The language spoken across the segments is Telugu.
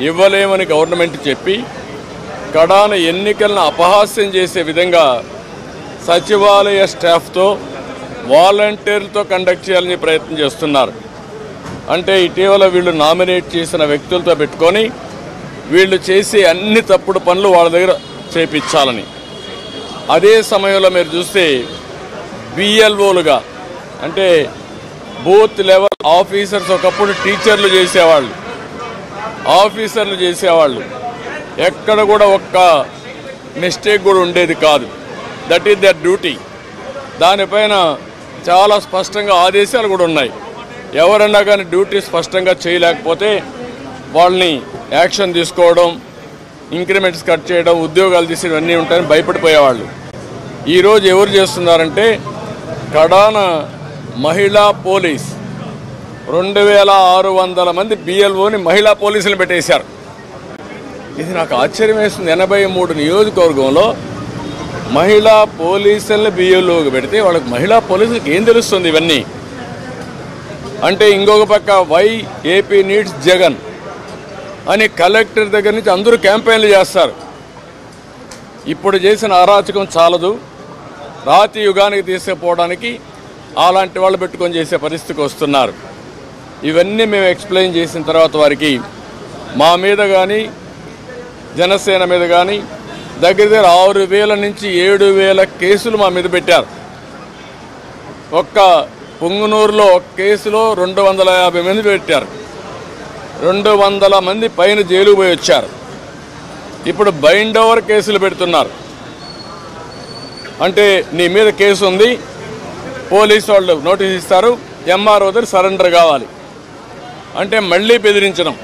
ఇవ్వలేమని గవర్నమెంట్ చెప్పి కడాన ఎన్నికలను అపహాస్యం చేసే విధంగా సచివాలయ స్టాఫ్తో వాలంటీర్లతో కండక్ట్ చేయాలని ప్రయత్నం చేస్తున్నారు. అంటే ఇటీవల వీళ్ళు నామినేట్ చేసిన వ్యక్తులతో పెట్టుకొని వీళ్ళు చేసే అన్ని తప్పుడు పనులు వాళ్ళ దగ్గర చేపించాలని. అదే సమయంలో మీరు చూస్తే బిఎల్ఓలుగా అంటే బూత్ లెవెల్ ఆఫీసర్స్ ఒకప్పుడు టీచర్లు చేసేవాళ్ళు, ఆఫీసర్లు చేసేవాళ్ళు. ఎక్కడ కూడా ఒక్క మిస్టేక్ కూడా ఉండేది కాదు. That is their duty. దానిపైన చాలా స్పష్టంగా ఆదేశాలు కూడా ఉన్నాయి. ఎవరన్నా కానీ డ్యూటీ స్పష్టంగా చేయలేకపోతే వాళ్ళని యాక్షన్ తీసుకోవడం, ఇంక్రిమెంట్స్ కట్ చేయడం, ఉద్యోగాలు తీసేయడం అన్నీ ఉంటాయని భయపడిపోయేవాళ్ళు. ఈరోజు ఎవరు చేస్తున్నారంటే కడాన మహిళా పోలీస్ 2600 మంది బిఎల్ఓని మహిళా పోలీసులు పెట్టేశారు. ఇది నాకు ఆశ్చర్యం వేస్తుంది. 83 నియోజకవర్గంలో మహిళా పోలీసుల్ని బిఎల్ఓకి పెడితే వాళ్ళకి మహిళా పోలీసులకు ఏం తెలుస్తుంది ఇవన్నీ అంటే? ఇంకొక పక్క వై ఏపీ నీడ్స్ జగన్ అని కలెక్టర్ దగ్గర నుంచి అందరూ క్యాంపెయిన్లు చేస్తారు. ఇప్పుడు చేసిన అరాచకం చాలదు, రాతి యుగానికి తీసుకుపోవడానికి అలాంటి వాళ్ళు పెట్టుకొని చేసే పరిస్థితికి వస్తున్నారు. ఇవన్నీ మేము ఎక్స్ప్లెయిన్ చేసిన తర్వాత వారికి మా మీద కానీ జనసేన మీద కానీ దగ్గర 6000 నుంచి 7000 కేసులు మా మీద పెట్టారు. ఒక్క పుంగనూరులో ఒక కేసులో 250 మంది పెట్టారు. 200 మంది పైన జైలుకు పోయి వచ్చారు. ఇప్పుడు బైండ్ ఓవర్ కేసులు పెడుతున్నారు. అంటే నీ మీద కేసు ఉంది, పోలీసు వాళ్ళు నోటీస్ ఇస్తారు, ఎంఆర్ఓ దగ్గర సరెండర్ కావాలి అంటే మళ్ళీ బెదిరించడం.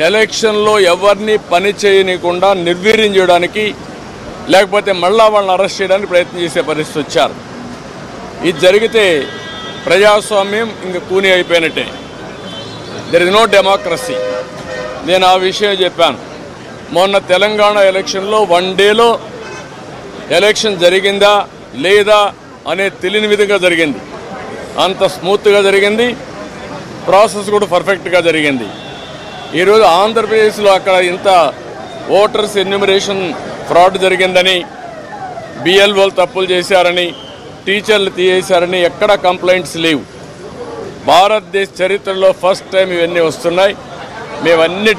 ఎలక్షన్లో ఎవరిని పని చేయనీయకుండా నిర్వీర్యం చేయడానికి, లేకపోతే మళ్ళా వాళ్ళని అరెస్ట్ చేయడానికి ప్రయత్నం చేసే పరిస్థితి వచ్చారు. ఇది జరిగితే ప్రజాస్వామ్యం ఇంక కూని అయిపోయినట్టే. There is no democracy. నేను ఆ విషయం చెప్పాను. మొన్న తెలంగాణ ఎలక్షన్లో 1 డేలో ఎలక్షన్ జరిగిందా లేదా అనే తెలియని విధంగా జరిగింది. అంత స్మూత్గా జరిగింది, ప్రాసెస్ కూడా పర్ఫెక్ట్గా జరిగింది. ఈరోజు ఆంధ్రప్రదేశ్లో అక్కడ ఇంత ఓటర్స్ ఎన్యూమరేషన్ ఫ్రాడ్ జరిగిందని, బిఎల్ఓలు తప్పులు చేశారని, టీచర్లు తీసేశారని ఎక్కడ కంప్లైంట్స్ లేవు. భారతదేశ చరిత్రలో ఫస్ట్ టైం ఇవన్నీ వస్తున్నాయి. మేమన్నీ